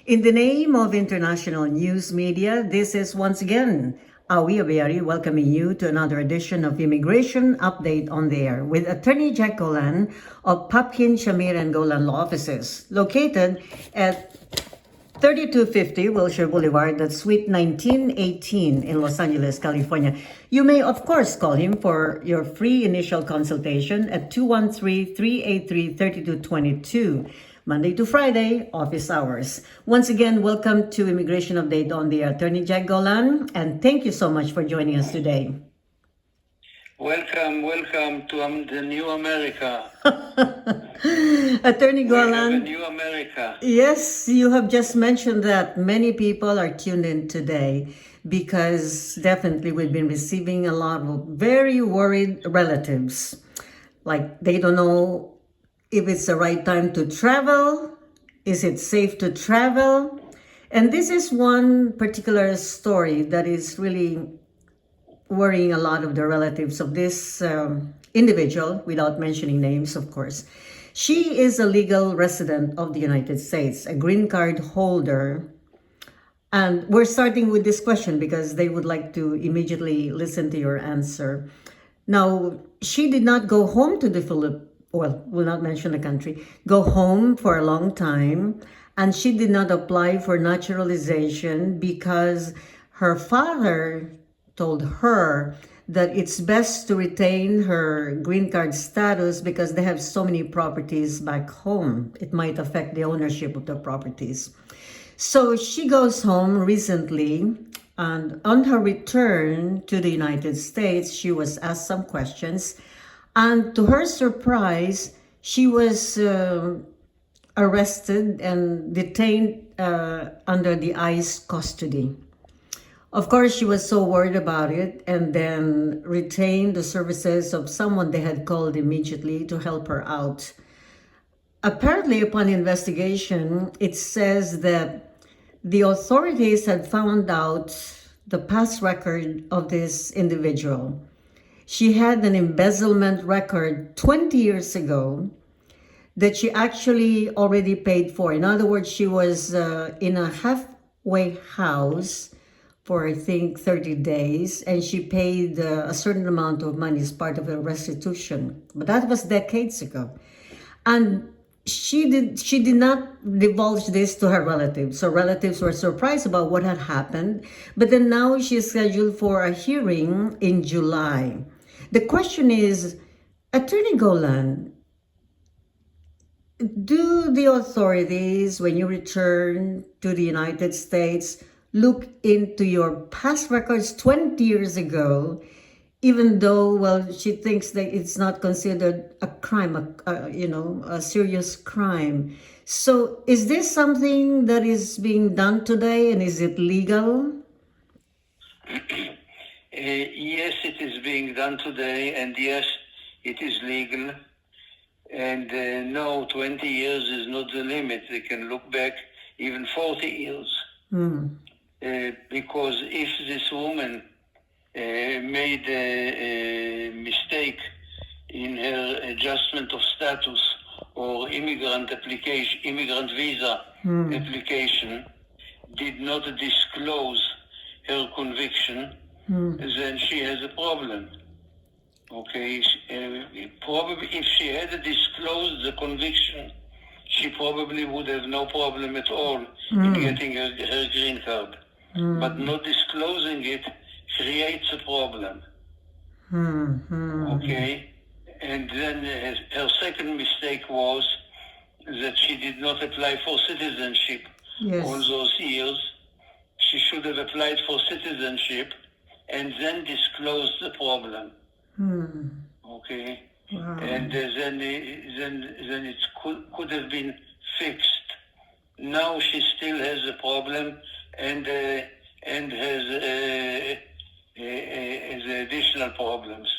In the name of international news media, this is once again Awee Abayari welcoming you to another edition of Immigration Update on the Air with Attorney Golan of Papkin, Shamir, and Golan Law Offices, located at 3250 Wilshire Boulevard, that's Suite 1918 in Los Angeles, California. You may, of course, call him for your free initial consultation at 213-383-3222. Monday to Friday, office hours. Once again, welcome to Immigration Update on the Attorney Golan, and thank you so much for joining us today. Welcome to the new America. Attorney Golan. New America. Yes, you have just mentioned that many people are tuned in today because definitely we've been receiving a lot of very worried relatives. Like they don't know if it's the right time to travel, is it safe to travel? And this is one particular story that is really worrying a lot of the relatives of this individual, without mentioning names, of course. She is a legal resident of the United States, a green card holder. And we're starting with this question because they would like to immediately listen to your answer. Now, she did not go home to the Philippines. Well, will not mention the country, go home for a long time, and she did not apply for naturalization because her father told her that it's best to retain her green card status because they have so many properties back home. It might affect the ownership of the properties. So she goes home recently, and on her return to the United States, she was asked some questions. And to her surprise, she was arrested and detained under the ICE custody. Of course, she was so worried about it and then retained the services of someone they had called immediately to help her out. Apparently, upon investigation, it says that the authorities had found out the past record of this individual. She had an embezzlement record 20 years ago that she actually already paid for. In other words, she was in a halfway house for, I think, 30 days, and she paid a certain amount of money as part of a restitution. But that was decades ago. And she did not divulge this to her relatives. So relatives were surprised about what had happened. But then now she's scheduled for a hearing in July. The question is, Attorney Golan, do the authorities, when you return to the United States, look into your past records 20 years ago, even though, well, she thinks that it's not considered a crime, a serious crime. So is this something that is being done today, and is it legal? Yes, it is being done today, and yes, it is legal. And no, 20 years is not the limit. They can look back even 40 years. Because if this woman made a mistake in her adjustment of status or immigrant visa application, did not disclose her conviction, then she has a problem. Okay, probably if she had disclosed the conviction, she probably would have no problem at all in getting her green card. But not disclosing it creates a problem. Okay, and then her second mistake was that she did not apply for citizenship all those years. She should have applied for citizenship and then disclosed the problem. Okay, and then it could have been fixed. Now she still has a problem and has additional problems.